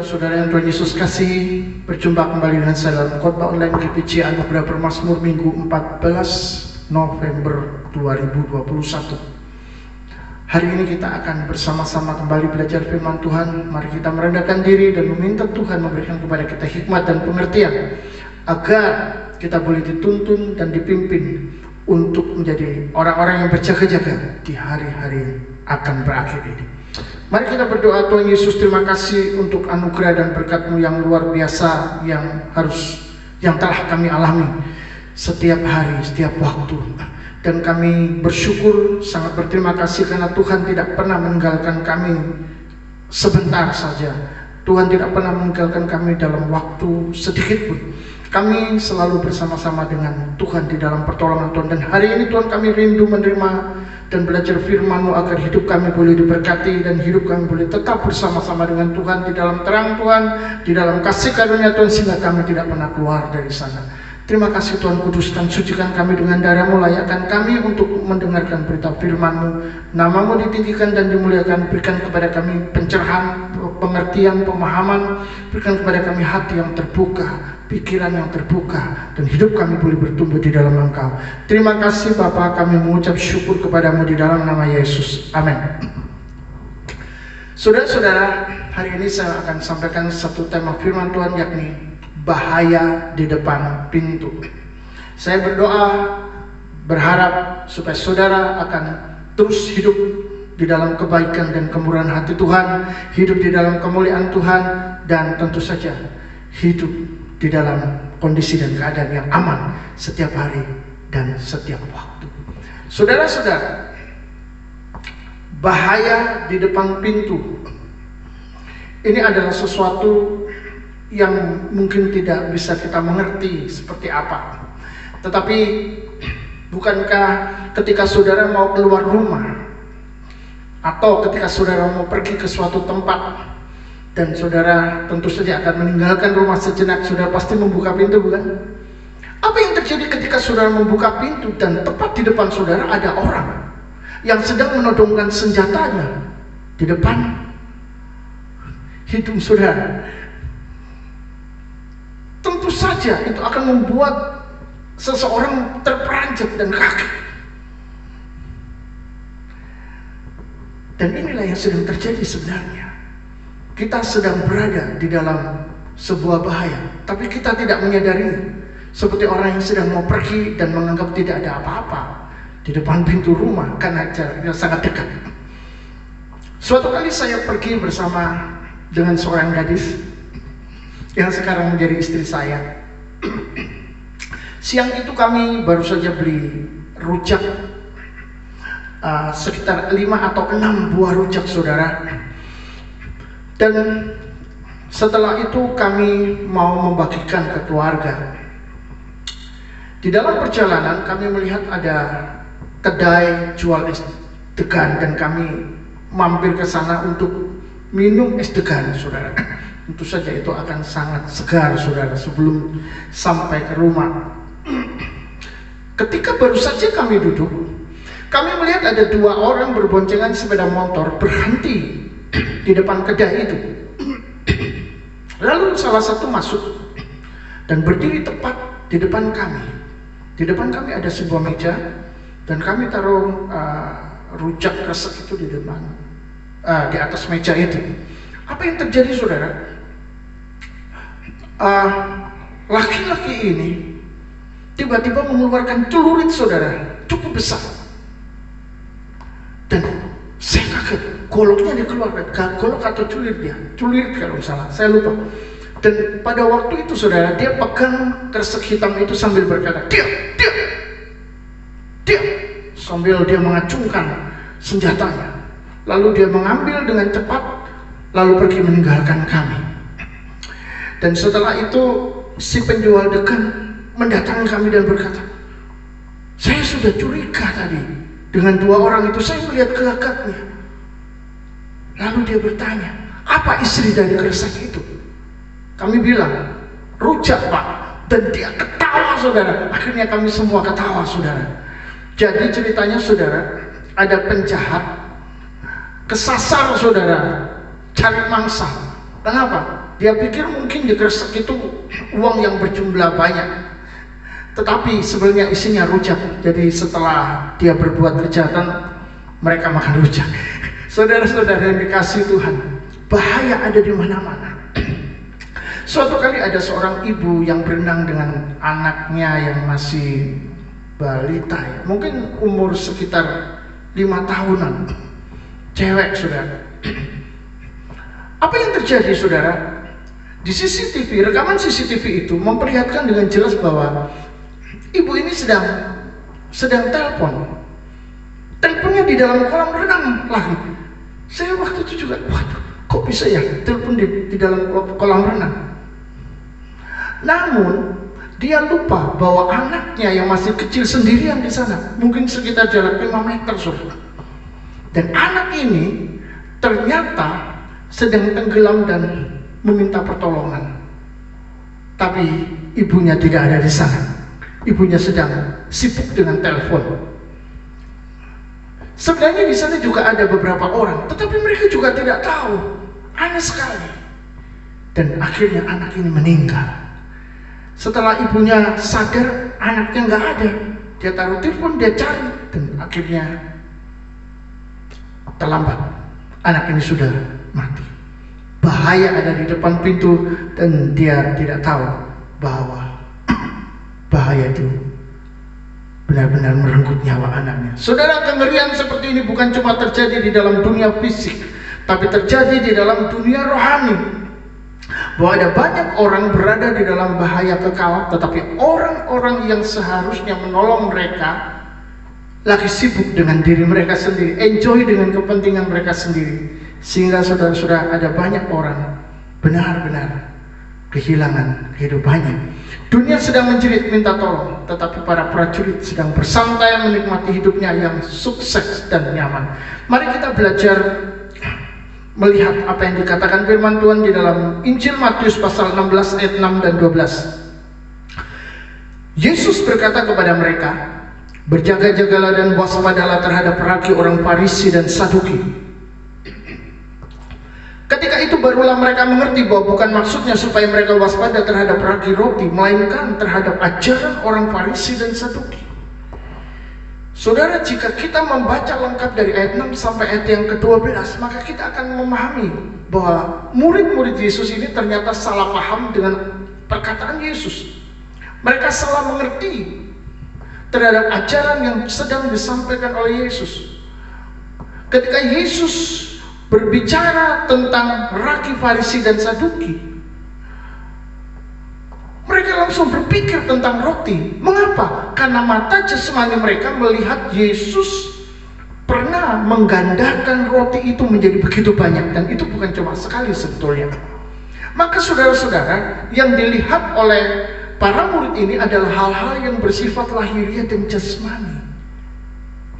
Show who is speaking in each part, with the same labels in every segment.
Speaker 1: saudara-saudara yang Tuhan Yesus kasih, berjumpa kembali dengan saya dalam khotbah online GPC Anugerah Bermazmur Minggu 14 November 2021. Hari ini kita akan bersama-sama kembali belajar firman Tuhan. Mari kita merendahkan diri dan meminta Tuhan memberikan kepada kita hikmat dan pengertian, agar kita boleh dituntun dan dipimpin untuk menjadi orang-orang yang berjaga-jaga di hari-hari yang akan berakhir ini. Mari kita berdoa. Tuhan Yesus, terima kasih untuk anugerah dan berkat-Mu yang luar biasa yang telah kami alami setiap hari, setiap waktu. Dan kami bersyukur, sangat berterima kasih karena Tuhan tidak pernah meninggalkan kami sebentar saja. Tuhan tidak pernah meninggalkan kami dalam waktu sedikit pun. Kami selalu bersama-sama dengan Tuhan di dalam pertolongan Tuhan. Dan hari ini Tuhan, kami rindu menerima dan belajar firman-Mu agar hidup kami boleh diberkati dan hidup kami boleh tetap bersama-sama dengan Tuhan di dalam terang Tuhan, di dalam kasih karunia Tuhan, sehingga kami tidak pernah keluar dari sana. Terima kasih Tuhan, kuduskan, sucikan kami dengan darah-Mu, layakkan kami untuk mendengarkan berita firman-Mu. Nama-Mu ditinggikan dan dimuliakan. Berikan kepada kami pencerahan, pengertian, pemahaman. Berikan kepada kami hati yang terbuka, pikiran yang terbuka, dan hidup kami boleh bertumbuh di dalam Engkau. Terima kasih Bapa, kami mengucap syukur kepada-Mu di dalam nama Yesus. Amin. Saudara-saudara, hari ini saya akan sampaikan satu tema firman Tuhan, yakni bahaya di depan pintu. Saya berdoa, berharap supaya saudara akan terus hidup di dalam kebaikan dan kemurahan hati Tuhan, hidup di dalam kemuliaan Tuhan, dan tentu saja hidup di dalam kondisi dan keadaan yang aman setiap hari dan setiap waktu. Saudara-saudara, bahaya di depan pintu ini adalah sesuatu yang mungkin tidak bisa kita mengerti seperti apa. Tetapi bukankah ketika saudara mau keluar rumah, atau ketika saudara mau pergi ke suatu tempat dan saudara tentu saja akan meninggalkan rumah sejenak, saudara pasti membuka pintu, bukan? Apa yang terjadi ketika saudara membuka pintu dan tepat di depan saudara ada orang yang sedang menodongkan senjatanya di depan hidung saudara? Tentu saja itu akan membuat seseorang terperanjat dan kaget. Dan inilah yang sedang terjadi sebenarnya. Kita sedang berada di dalam sebuah bahaya, tapi kita tidak menyadari. Seperti orang yang sedang mau pergi dan menganggap tidak ada apa-apa di depan pintu rumah karena jaraknya sangat dekat. Suatu kali saya pergi bersama dengan seorang gadis yang sekarang menjadi istri saya. Siang itu kami baru saja beli rujak, sekitar 5 atau 6 buah rujak, saudara. Dan setelah itu kami mau membagikan ke keluarga. Di dalam perjalanan kami melihat ada kedai jual es degan, dan kami mampir ke sana untuk minum es degan, saudara. Tentu saja itu akan sangat segar, saudara, sebelum sampai ke rumah. Ketika baru saja kami duduk, kami melihat ada 2 orang berboncengan sepeda motor berhenti di depan kedai itu. Lalu salah satu masuk dan berdiri tepat di depan kami. Di depan kami ada sebuah meja, dan kami taruh rujak kresek itu di depan, di atas meja itu. Apa yang terjadi, saudara? Laki-laki ini tiba-tiba mengeluarkan celurit, saudara, cukup besar. Dan saya kaget, goloknya dikeluarkan, golok atau celurit kalau salah, saya lupa. Dan pada waktu itu, saudara, dia pegang kresek hitam itu sambil berkata, diam, sambil dia mengacungkan senjatanya. Lalu dia mengambil dengan cepat, lalu pergi meninggalkan kami. Dan setelah itu si penjual degan mendatangi kami dan berkata, saya sudah curiga tadi dengan 2 orang itu, saya melihat gelagatnya. Lalu dia bertanya, apa istri dari kresek itu? Kami bilang, rujak, Pak. Dan dia ketawa, saudara. Akhirnya kami semua ketawa, saudara. Jadi ceritanya, saudara, ada penjahat kesasar, saudara, cari mangsa. Kenapa? Dia pikir mungkin di kresek itu uang yang berjumlah banyak, tetapi sebenarnya isinya rujak. Jadi setelah dia berbuat kejahatan, mereka makan rujak. Saudara-saudara yang dikasihi Tuhan, bahaya ada di mana-mana. Suatu kali ada seorang ibu yang berenang dengan anaknya yang masih balita, ya. Mungkin umur sekitar 5 tahunan, cewek, saudara. Apa yang terjadi, saudara? Di CCTV, rekaman CCTV itu memperlihatkan dengan jelas bahwa ibu ini sedang telepon. Teleponnya di dalam kolam renang lagi. Saya waktu itu juga, waduh, kok bisa ya telepon di dalam kolam renang? Namun dia lupa bahwa anaknya yang masih kecil sendirian di sana, mungkin sekitar jarak 5 meter, saudara. Dan anak ini ternyata sedang tenggelam dan meminta pertolongan. Tapi ibunya tidak ada di sana. Ibunya sedang sibuk dengan telepon. Sebenarnya di sana juga ada beberapa orang, tetapi mereka juga tidak tahu. Aneh sekali. Dan akhirnya anak ini meninggal. Setelah ibunya sadar, anaknya nggak ada. Dia taruh telepon, dia cari, dan akhirnya terlambat. Anak ini sudah mati. Bahaya ada di depan pintu dan dia tidak tahu bahwa bahaya itu benar-benar merenggut nyawa anaknya. Saudara, kengerian seperti ini bukan cuma terjadi di dalam dunia fisik, tapi terjadi di dalam dunia rohani. Bahwa ada banyak orang berada di dalam bahaya kekal, tetapi orang-orang yang seharusnya menolong mereka lagi sibuk dengan diri mereka sendiri, enjoy dengan kepentingan mereka sendiri. Sehingga saudara-saudara, ada banyak orang benar-benar kehilangan kehidupannya. Dunia sedang menjerit minta tolong, tetapi para prajurit sedang bersantai menikmati hidupnya yang sukses dan nyaman. Mari kita belajar melihat apa yang dikatakan firman Tuhan di dalam Injil Matius pasal 16 ayat 6 dan 12. Yesus berkata kepada mereka, "Berjaga-jagalah dan waspadalah terhadap ragi orang Farisi dan Saduki." Ketika itu barulah mereka mengerti bahwa bukan maksudnya supaya mereka waspada terhadap ragi roti, melainkan terhadap ajaran orang Farisi dan Saduki. Saudara, jika kita membaca lengkap dari ayat 6 sampai ayat yang ke-12, maka kita akan memahami bahwa murid-murid Yesus ini ternyata salah paham dengan perkataan Yesus. Mereka salah mengerti terhadap ajaran yang sedang disampaikan oleh Yesus. Ketika Yesus berbicara tentang ragi Farisi dan Saduki, mereka langsung berpikir tentang roti. Mengapa? Karena mata jasmani mereka melihat Yesus pernah menggandakan roti itu menjadi begitu banyak, dan itu bukan cuma sekali sebetulnya. Maka saudara-saudara, yang dilihat oleh para murid ini adalah hal-hal yang bersifat lahiriah dan jasmani.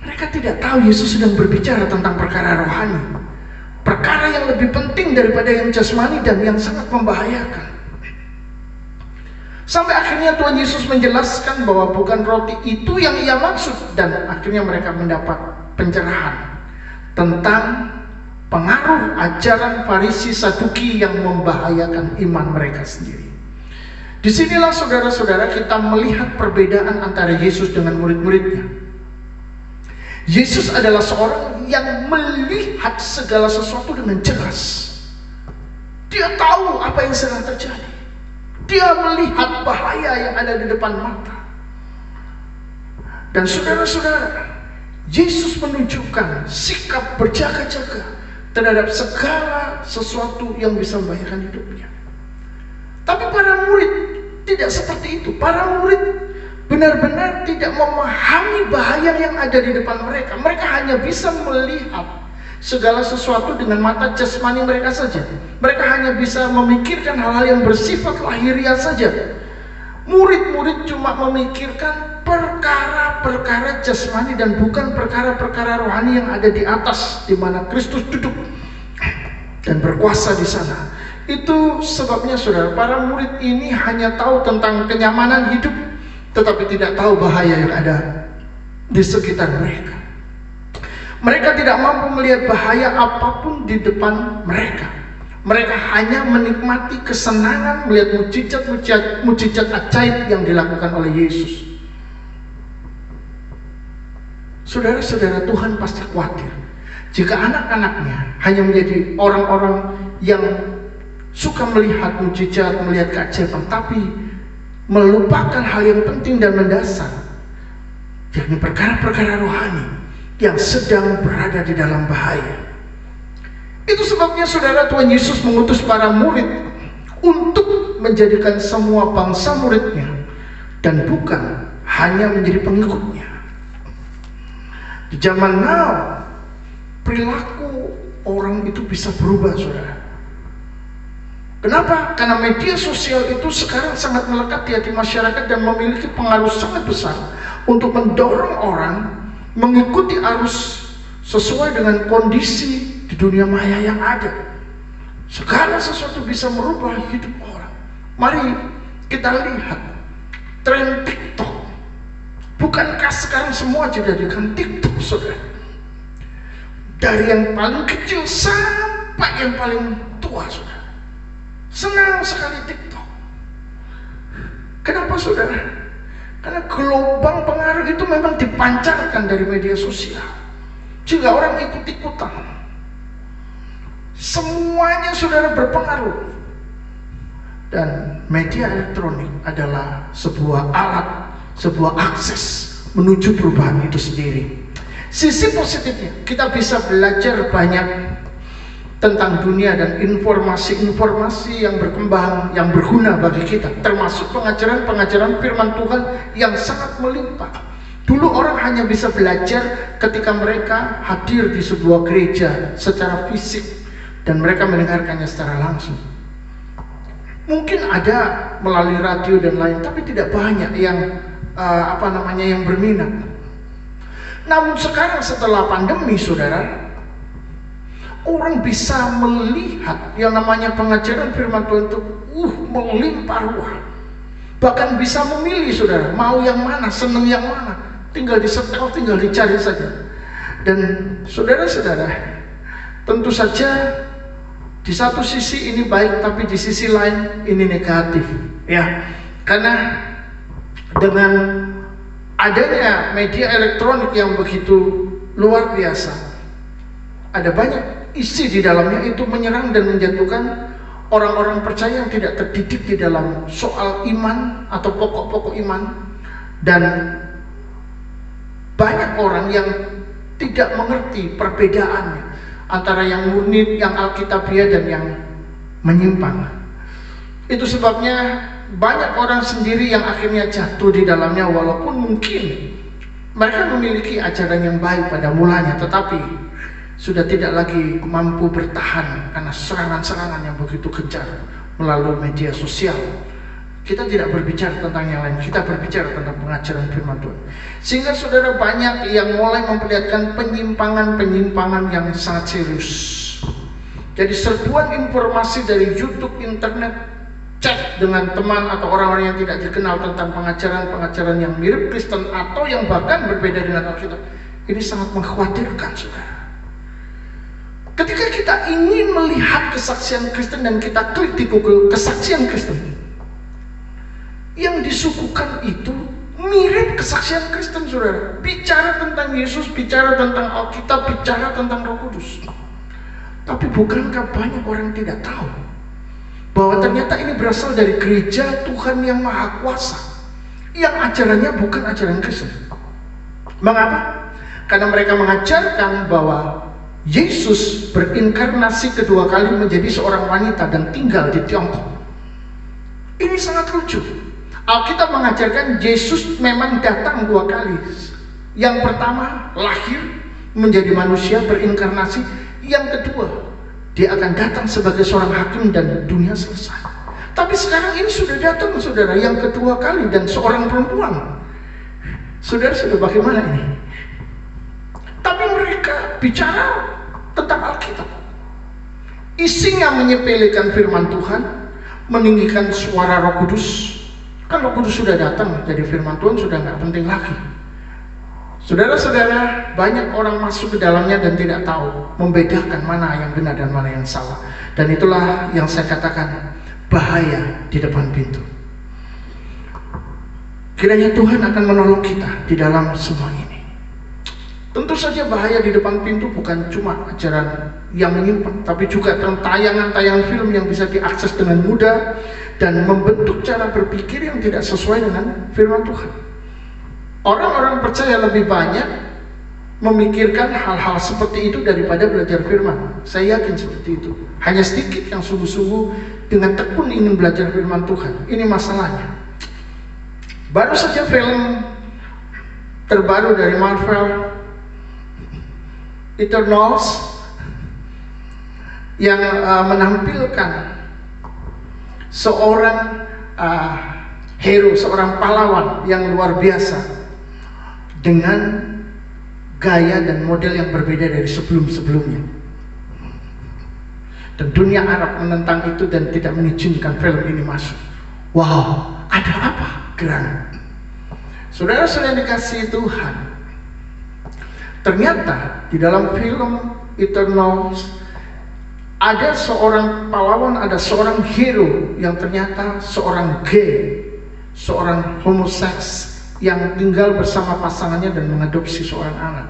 Speaker 1: Mereka tidak tahu Yesus sedang berbicara tentang perkara rohani, perkara yang lebih penting daripada yang jasmani dan yang sangat membahayakan. Sampai akhirnya Tuhan Yesus menjelaskan bahwa bukan roti itu yang ia maksud, dan akhirnya mereka mendapat pencerahan tentang pengaruh ajaran Farisi Saduki yang membahayakan iman mereka sendiri. Disinilah saudara-saudara kita melihat perbedaan antara Yesus dengan murid-muridnya. Yesus adalah seorang yang melihat segala sesuatu dengan jelas. Dia tahu apa yang sedang terjadi. Dia melihat bahaya yang ada di depan mata. Dan saudara-saudara, Yesus menunjukkan sikap berjaga-jaga terhadap segala sesuatu yang bisa membahayakan hidupnya. Tapi para murid tidak seperti itu. Para murid benar-benar tidak memahami bahaya yang ada di depan mereka. Mereka hanya bisa melihat segala sesuatu dengan mata jasmani mereka saja. Mereka hanya bisa memikirkan hal-hal yang bersifat lahiriah saja. Murid-murid cuma memikirkan perkara-perkara jasmani dan bukan perkara-perkara rohani yang ada di atas, di mana Kristus duduk dan berkuasa di sana. Itu sebabnya saudara, para murid ini hanya tahu tentang kenyamanan hidup, tetapi tidak tahu bahaya yang ada di sekitar mereka. Mereka tidak mampu melihat bahaya apapun di depan mereka. Mereka hanya menikmati kesenangan melihat mujizat ajaib yang dilakukan oleh Yesus. Saudara-saudara, Tuhan pasti khawatir jika anak-anaknya hanya menjadi orang-orang yang suka melihat mujizat, melihat keajaiban, tapi melupakan hal yang penting dan mendasar, yakni perkara-perkara rohani yang sedang berada di dalam bahaya. Itu sebabnya saudara, Tuhan Yesus mengutus para murid untuk menjadikan semua bangsa muridnya dan bukan hanya menjadi pengikutnya. Di zaman now, perilaku orang itu bisa berubah, saudara. Kenapa? Karena media sosial itu sekarang sangat melekat di hati masyarakat dan memiliki pengaruh sangat besar untuk mendorong orang mengikuti arus sesuai dengan kondisi di dunia maya yang ada. Segala sesuatu bisa merubah hidup orang. Mari kita lihat tren TikTok. Bukankah sekarang semua dijadikan TikTok, saudara? Dari yang paling kecil sampai yang paling tua, saudara. Senang sekali TikTok. Kenapa, saudara? Karena gelombang pengaruh itu memang dipancarkan dari media sosial. Jika orang ikut-ikutan, semuanya, saudara, berpengaruh. Dan media elektronik adalah sebuah alat, sebuah akses menuju perubahan itu sendiri. Sisi positifnya, kita bisa belajar banyak tentang dunia dan informasi-informasi yang berkembang, yang berguna bagi kita, termasuk pengajaran-pengajaran firman Tuhan yang sangat melimpah. Dulu orang hanya bisa belajar ketika mereka hadir di sebuah gereja secara fisik dan mereka mendengarkannya secara langsung. Mungkin ada melalui radio dan lain, tapi tidak banyak yang yang berminat. Namun sekarang setelah pandemi, saudara, orang bisa melihat yang namanya pengajaran firman Tuhan itu melimpah ruah. Bahkan bisa memilih, saudara, mau yang mana, senang yang mana, tinggal disetel, tinggal dicari saja. Dan saudara-saudara, tentu saja di satu sisi ini baik, tapi di sisi lain ini negatif, ya. Karena dengan adanya media elektronik yang begitu luar biasa, ada banyak isi di dalamnya itu menyerang dan menjatuhkan orang-orang percaya yang tidak terdidik di dalam soal iman atau pokok-pokok iman, dan banyak orang yang tidak mengerti perbedaannya antara yang murni, yang alkitabiah dan yang menyimpang. Itu sebabnya banyak orang sendiri yang akhirnya jatuh di dalamnya, walaupun mungkin mereka memiliki ajaran yang baik pada mulanya, tetapi sudah tidak lagi mampu bertahan karena serangan-serangan yang begitu kejar melalui media sosial. Kita tidak berbicara tentang yang lain, kita berbicara tentang pengajaran firman Tuhan. Sehingga saudara, banyak yang mulai memperlihatkan penyimpangan-penyimpangan yang sangat serius. Jadi serbuan informasi dari YouTube, internet, chat dengan teman atau orang-orang yang tidak dikenal tentang pengajaran-pengajaran yang mirip Kristen atau yang bahkan berbeda dengan Alkitab, ini sangat mengkhawatirkan, saudara. Ketika kita ingin melihat kesaksian Kristen dan kita klik di Google kesaksian Kristen, yang disuguhkan itu mirip kesaksian Kristen, saudara. Bicara tentang Yesus, bicara tentang Alkitab, bicara tentang Roh Kudus. Tapi bukankah banyak orang tidak tahu bahwa ternyata ini berasal dari gereja Tuhan yang Maha Kuasa, yang ajarannya bukan ajaran Kristen. Mengapa? Karena mereka mengajarkan bahwa Yesus berinkarnasi kedua kali menjadi seorang wanita dan tinggal di Tiongkok. Ini sangat lucu. Alkitab mengajarkan Yesus memang datang dua kali. Yang pertama, lahir menjadi manusia berinkarnasi. Yang kedua, dia akan datang sebagai seorang hakim dan dunia selesai. Tapi sekarang ini sudah datang, saudara, yang kedua kali dan seorang perempuan. Saudara, sudah bagaimana ini? Tapi mereka bicara tentang Alkitab. Isinya menyepelekan firman Tuhan, meninggikan suara Roh Kudus. Kan Roh Kudus sudah datang, jadi firman Tuhan sudah nggak penting lagi. Saudara-saudara, banyak orang masuk ke dalamnya dan tidak tahu membedakan mana yang benar dan mana yang salah. Dan itulah yang saya katakan bahaya di depan pintu. Kiranya Tuhan akan menolong kita di dalam semua ini. Tentu saja bahaya di depan pintu bukan cuma ajaran yang menyimpang, tapi juga tayangan-tayangan film yang bisa diakses dengan mudah dan membentuk cara berpikir yang tidak sesuai dengan firman Tuhan. Orang-orang percaya lebih banyak memikirkan hal-hal seperti itu daripada belajar firman. Saya yakin seperti itu. Hanya sedikit yang sungguh-sungguh dengan tekun ingin belajar firman Tuhan. Ini masalahnya. Baru saja film terbaru dari Marvel, Eternals, yang menampilkan seorang hero, seorang pahlawan yang luar biasa dengan gaya dan model yang berbeda dari sebelum-sebelumnya. Dan dunia Arab menentang itu dan tidak mengizinkan film ini masuk. Wow, ada apa gerangan? Saudara-saudara dikasihi Tuhan, ternyata di dalam film Eternals ada seorang pahlawan, ada seorang hero yang ternyata seorang gay, seorang homoseks yang tinggal bersama pasangannya dan mengadopsi seorang anak.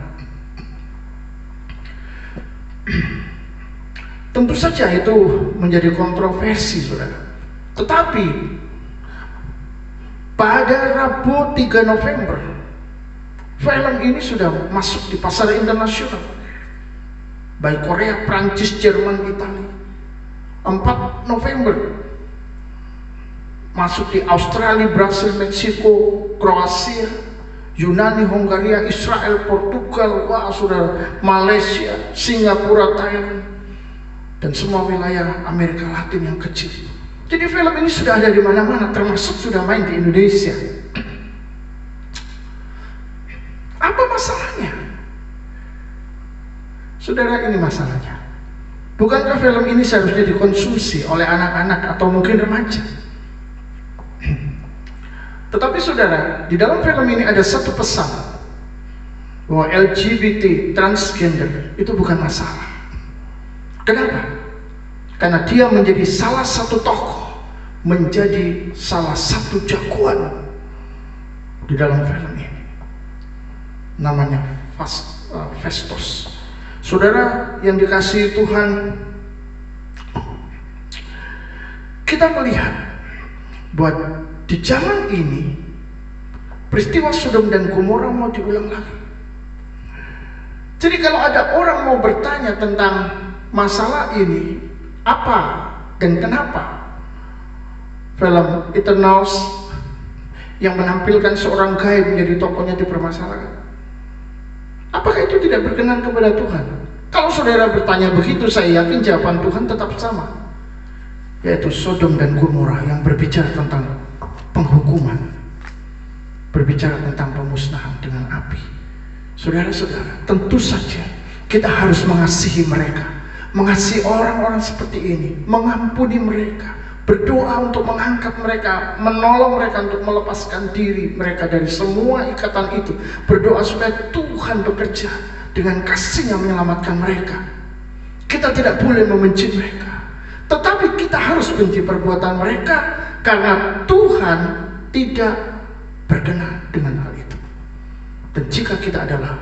Speaker 1: Tentu saja itu menjadi kontroversi, saudara. Tetapi pada Rabu 3 November film ini sudah masuk di pasar internasional, baik Korea, Prancis, Jerman, Italia. 4 November masuk di Australia, Brasil, Meksiko, Kroasia, Yunani, Hongaria, Israel, Portugal, saudara, Malaysia, Singapura, Thailand, dan semua wilayah Amerika Latin yang kecil. Jadi film ini sudah ada di mana-mana, termasuk sudah main di Indonesia. Apa masalahnya? Saudara, ini masalahnya. Bukankah film ini seharusnya dikonsumsi oleh anak-anak atau mungkin remaja? Tetapi saudara, di dalam film ini ada satu pesan bahwa LGBT, transgender itu bukan masalah. Kenapa? Karena dia menjadi salah satu tokoh, menjadi salah satu jagoan di dalam film ini. Namanya Festus. Saudara yang dikasihi Tuhan, kita melihat bahwa di zaman ini peristiwa Sodom dan Gomora mau diulang lagi. Jadi kalau ada orang mau bertanya tentang masalah ini, apa dan kenapa film Eternals yang menampilkan seorang gay menjadi tokohnya dipermasalahkan, apakah itu tidak berkenan kepada Tuhan? Kalau saudara bertanya begitu, saya yakin jawaban Tuhan tetap sama, yaitu Sodom dan Gomora yang berbicara tentang penghukuman, berbicara tentang pemusnahan dengan api. Saudara-saudara, tentu saja kita harus mengasihi mereka, mengasihi orang-orang seperti ini, mengampuni mereka, berdoa untuk mengangkat mereka, menolong mereka untuk melepaskan diri mereka dari semua ikatan itu, berdoa supaya Tuhan bekerja dengan kasih-Nya menyelamatkan mereka. Kita tidak boleh membenci mereka, tetapi kita harus benci perbuatan mereka, karena Tuhan tidak berkenan dengan hal itu. Dan jika kita adalah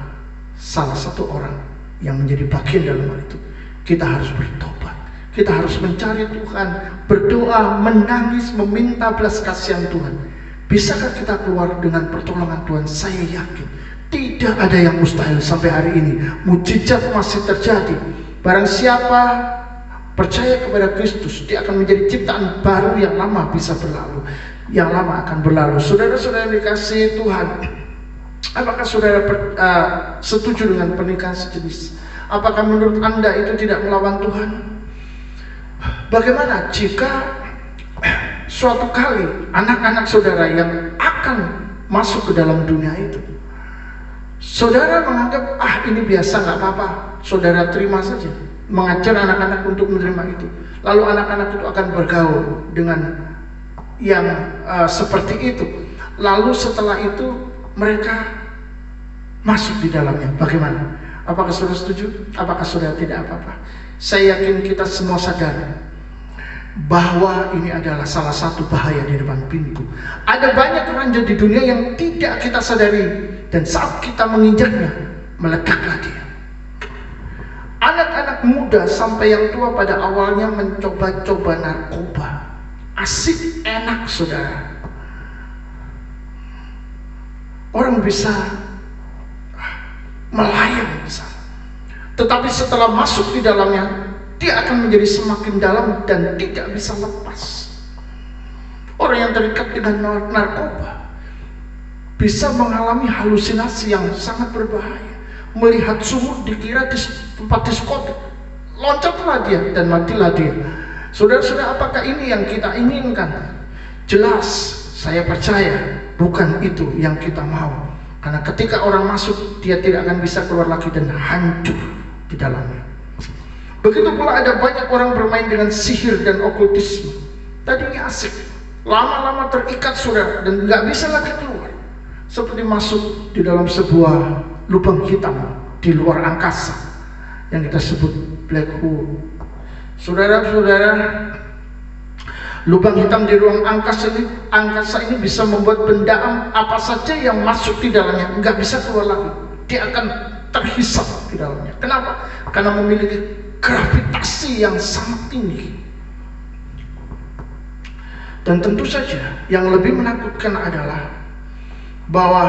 Speaker 1: salah satu orang yang menjadi bagian dalam hal itu, kita harus bertobat, kita harus mencari Tuhan, berdoa, menangis, meminta belas kasihan Tuhan. Bisakah kita keluar dengan pertolongan Tuhan? Saya yakin tidak ada yang mustahil sampai hari ini. Mujizat masih terjadi. Barang siapa percaya kepada Kristus, dia akan menjadi ciptaan baru. Yang lama bisa berlalu, yang lama akan berlalu. Saudara-saudara yang dikasihi Tuhan, apakah saudara setuju dengan pernikahan sejenis? Apakah menurut Anda itu tidak melawan Tuhan? Bagaimana jika suatu kali anak-anak saudara yang akan masuk ke dalam dunia itu, saudara menganggap ini biasa, nggak apa-apa, saudara terima saja, mengajar anak-anak untuk menerima itu, lalu anak-anak itu akan bergaul dengan yang seperti itu, lalu setelah itu mereka masuk di dalamnya. Bagaimana? Apakah saudara setuju? Apakah saudara tidak apa-apa? Saya yakin kita semua sadar bahwa ini adalah salah satu bahaya di depan pintu. Ada banyak raja di dunia yang tidak kita sadari, dan saat kita menginjaknya, meledaklah dia. Anak-anak muda sampai yang tua pada awalnya mencoba-coba narkoba. Asik, enak, saudara. Orang bisa melayang di sana. Tetapi setelah masuk di dalamnya, dia akan menjadi semakin dalam dan tidak bisa lepas. Orang yang terikat dengan narkoba bisa mengalami halusinasi yang sangat berbahaya. Melihat sumur dikira di tempat diskotik, loncatlah dia dan matilah dia. Saudara-saudara, apakah ini yang kita inginkan? Jelas, saya percaya bukan itu yang kita mau. Karena ketika orang masuk, dia tidak akan bisa keluar lagi dan hancur di dalamnya. Begitu pula ada banyak orang bermain dengan sihir dan okultisme. Tadinya asik, lama-lama terikat saudara dan nggak bisa lagi keluar. Seperti masuk di dalam sebuah lubang hitam di luar angkasa yang kita sebut black hole. Saudara-saudara, lubang hitam di ruang angkasa ini bisa membuat benda apa saja yang masuk di dalamnya nggak bisa keluar lagi. Dia akan terhisap di dalamnya. Kenapa? Karena memiliki gravitasi yang sangat tinggi. Dan tentu saja yang lebih menakutkan adalah bahwa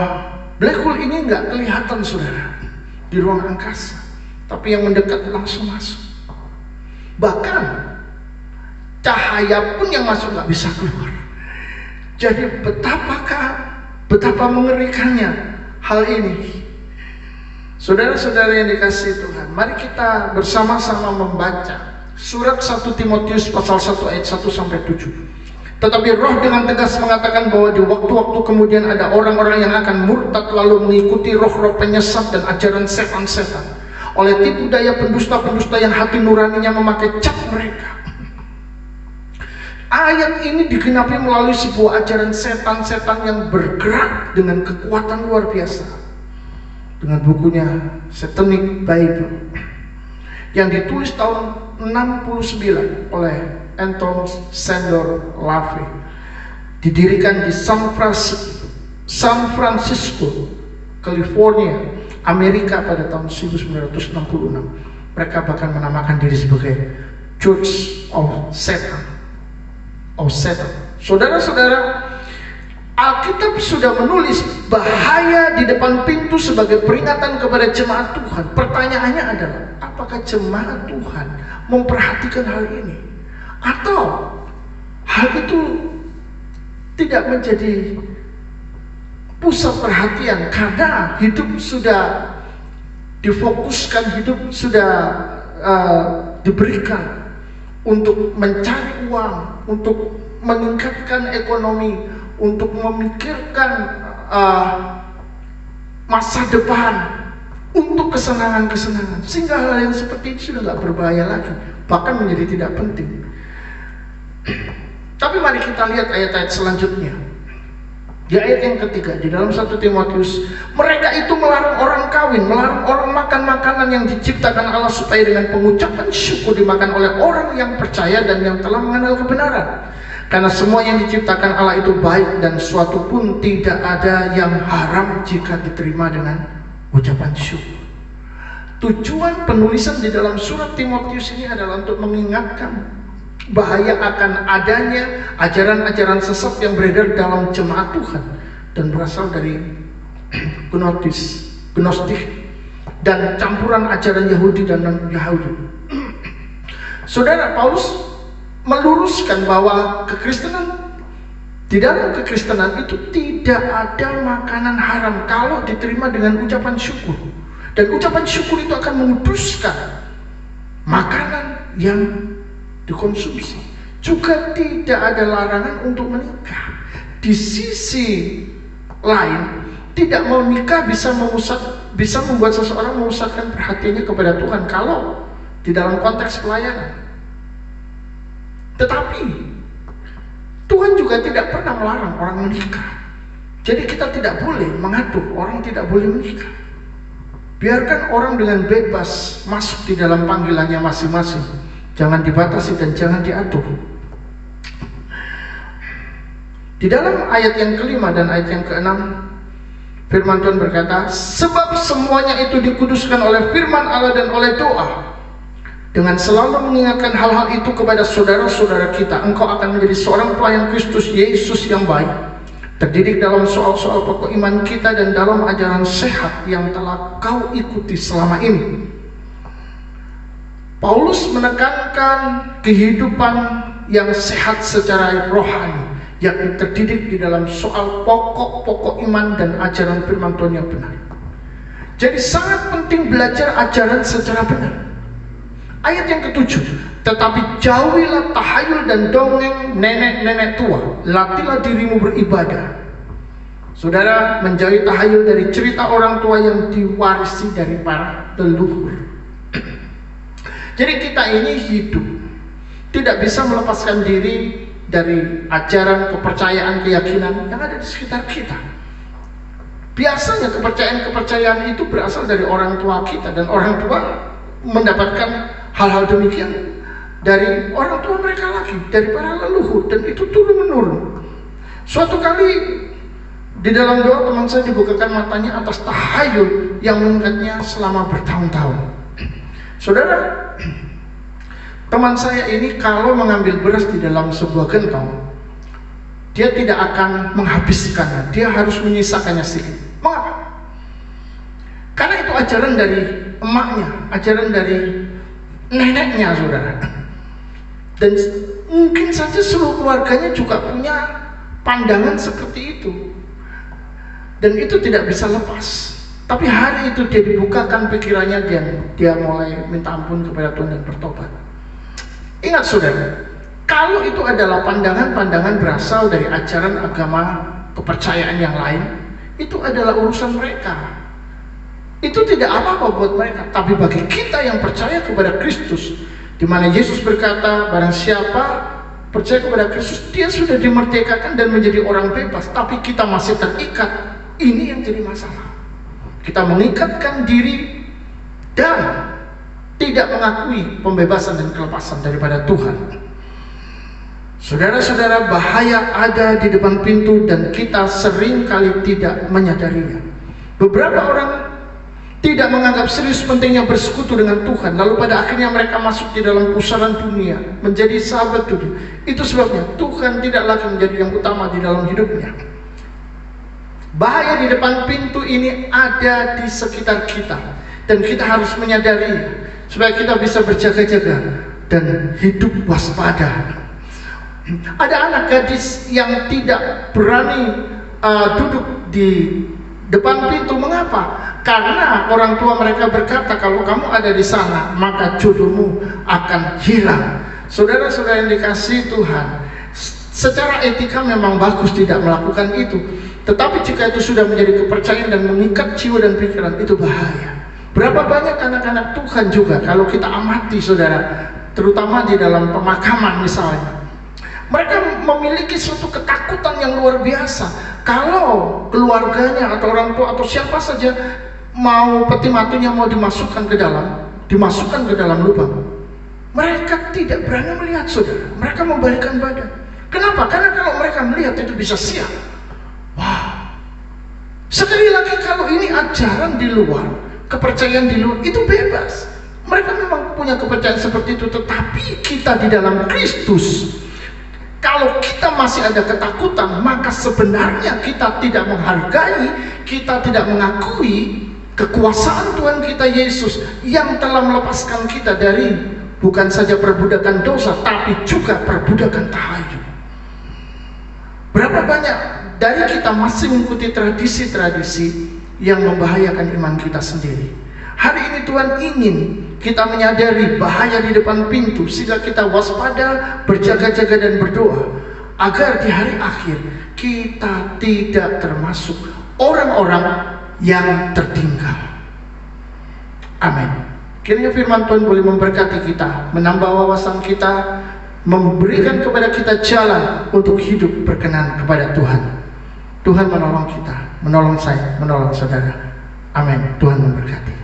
Speaker 1: black hole ini nggak kelihatan saudara di ruang angkasa, tapi yang mendekat langsung masuk. Bahkan cahaya pun yang masuk nggak bisa keluar. Jadi betapa mengerikannya hal ini. Saudara-saudara yang dikasihi Tuhan, mari kita bersama-sama membaca surat 1 Timotius pasal 1 ayat 1 sampai 7. Tetapi Roh dengan tegas mengatakan bahwa di waktu-waktu kemudian ada orang-orang yang akan murtad lalu mengikuti roh-roh penyesat dan ajaran setan-setan, oleh tipu daya pendusta-pendusta yang hati nuraninya memakai cap mereka. Ayat ini digenapi melalui sebuah ajaran setan-setan yang bergerak dengan kekuatan luar biasa, dengan bukunya Satanic Bible yang ditulis tahun 69 oleh Anton Sandor Lavey, didirikan di San Francisco, California, Amerika pada tahun 1966. Mereka bahkan menamakan diri sebagai Church of Satan. Saudara-saudara, Alkitab sudah menulis bahaya di depan pintu sebagai peringatan kepada jemaat Tuhan. Pertanyaannya adalah, apakah jemaat Tuhan memperhatikan hal ini? Atau hal itu tidak menjadi pusat perhatian karena hidup sudah difokuskan, hidup sudah diberikan untuk mencari uang, untuk meningkatkan ekonomi, untuk memikirkan masa depan, untuk kesenangan-kesenangan, sehingga hal yang seperti ini sudah tidak berbahaya lagi, bahkan menjadi tidak penting. Tapi mari kita lihat ayat-ayat selanjutnya. Di ayat yang ketiga, di dalam 1 Timotius, mereka itu melarang orang kawin, melarang orang makan makanan yang diciptakan Allah, supaya dengan pengucapan syukur dimakan oleh orang yang percaya dan yang telah mengenal kebenaran. Karena semua yang diciptakan Allah itu baik, dan suatu pun tidak ada yang haram jika diterima dengan ucapan syukur. Tujuan penulisan di dalam surat Timotius ini adalah untuk mengingatkan bahaya akan adanya ajaran-ajaran sesat yang beredar dalam jemaat Tuhan dan berasal dari Gnostik dan campuran ajaran Yahudi dan non-Yahudi. Saudara, Paulus meluruskan bahwa di dalam kekristenan itu tidak ada makanan haram kalau diterima dengan ucapan syukur, dan ucapan syukur itu akan menguduskan makanan yang dikonsumsi. Juga tidak ada larangan untuk menikah. Di sisi lain, tidak mau menikah bisa membuat seseorang memusatkan perhatiannya kepada Tuhan kalau di dalam konteks pelayanan. Tetapi Tuhan juga tidak pernah melarang orang menikah. Jadi kita tidak boleh mengatur orang tidak boleh menikah. Biarkan orang dengan bebas masuk di dalam panggilannya masing-masing. Jangan dibatasi dan jangan diatur. Di dalam ayat yang kelima dan ayat yang keenam, firman Tuhan berkata, sebab semuanya itu dikuduskan oleh firman Allah dan oleh doa, dengan selalu mengingatkan hal-hal itu kepada saudara-saudara kita, engkau akan menjadi seorang pelayan Kristus Yesus yang baik, terdidik dalam soal-soal pokok iman kita dan dalam ajaran sehat yang telah kau ikuti selama ini. Paulus menekankan kehidupan yang sehat secara rohani, yang terdidik di dalam soal pokok-pokok iman dan ajaran firman Tuhan yang benar. Jadi sangat penting belajar ajaran secara benar. Ayat yang ketujuh, tetapi jauhilah tahayul dan dongeng nenek-nenek tua, latihlah dirimu beribadah. Saudara, menjauhi tahayul dari cerita orang tua yang diwarisi dari para leluhur. Jadi kita ini hidup tidak bisa melepaskan diri dari ajaran, kepercayaan, keyakinan yang ada di sekitar kita. Biasanya kepercayaan-kepercayaan itu berasal dari orang tua kita, dan orang tua mendapatkan hal-hal demikian dari orang tua mereka lagi, dari para leluhur, dan itu turun-menurun. Suatu kali di dalam doa teman saya dibukakan matanya atas tahayul yang mengingatnya selama bertahun-tahun. Saudara, teman saya ini kalau mengambil beras di dalam sebuah gentong, dia tidak akan menghabiskannya, dia harus menyisakannya sedikit. Mengapa? Karena itu ajaran dari emaknya, ajaran dari neneknya, saudara. Dan mungkin saja seluruh keluarganya juga punya pandangan seperti itu, dan itu tidak bisa lepas. Tapi hari itu dia dibukakan pikirannya, dia mulai minta ampun kepada Tuhan dan bertobat. Ingat saudara, kalau itu adalah pandangan-pandangan berasal dari ajaran agama, kepercayaan yang lain, itu adalah urusan mereka. Itu tidak apa-apa buat mereka. Tapi bagi kita yang percaya kepada Kristus, di mana Yesus berkata, barang siapa percaya kepada Kristus, dia sudah dimerdekakan dan menjadi orang bebas. Tapi kita masih terikat. Ini yang jadi masalah. Kita mengikatkan diri dan tidak mengakui pembebasan dan kelepasan daripada Tuhan. Saudara-saudara, bahaya ada di depan pintu dan kita sering kali tidak menyadarinya. Beberapa orang tidak menganggap serius pentingnya bersekutu dengan Tuhan, lalu pada akhirnya mereka masuk di dalam pusaran dunia, menjadi sahabat dunia. Itu sebabnya Tuhan tidak lagi menjadi yang utama di dalam hidupnya. Bahaya di depan pintu ini ada di sekitar kita, dan kita harus menyadarinya supaya kita bisa berjaga-jaga dan hidup waspada. Ada anak gadis yang tidak berani duduk di depan pintu. Mengapa? Karena orang tua mereka berkata, kalau kamu ada di sana maka jodohmu akan hilang. Saudara-saudara yang dikasihi Tuhan, secara etika memang bagus tidak melakukan itu, tetapi jika itu sudah menjadi kepercayaan dan mengikat jiwa dan pikiran, itu bahaya. Berapa banyak anak-anak Tuhan juga, kalau kita amati saudara, terutama di dalam pemakaman misalnya, mereka memiliki suatu ketakutan yang luar biasa. Kalau keluarganya atau orang tua atau siapa saja mau peti matinya mau dimasukkan ke dalam lubang, mereka tidak berani melihat, saudara. Mereka membalikkan badan. Kenapa? Karena kalau mereka melihat itu bisa siap. Wah. Sekali lagi, kalau ini ajaran di luar, kepercayaan di luar, itu bebas. Mereka memang punya kepercayaan seperti itu, tetapi kita di dalam Kristus, kalau kita masih ada ketakutan, maka sebenarnya kita tidak menghargai, kita tidak mengakui kekuasaan Tuhan kita Yesus yang telah melepaskan kita dari bukan saja perbudakan dosa, tapi juga perbudakan tahayul. Berapa banyak dari kita masih mengikuti tradisi-tradisi yang membahayakan iman kita sendiri. Hari ini Tuhan ingin kita menyadari bahaya di depan pintu, sehingga kita waspada, berjaga-jaga dan berdoa agar di hari akhir kita tidak termasuk orang-orang yang tertinggal. Amin. Kiranya firman Tuhan boleh memberkati kita, menambah wawasan kita, memberikan kepada kita jalan untuk hidup berkenan kepada Tuhan. Tuhan menolong kita, menolong saya, menolong saudara. Amin. Tuhan memberkati.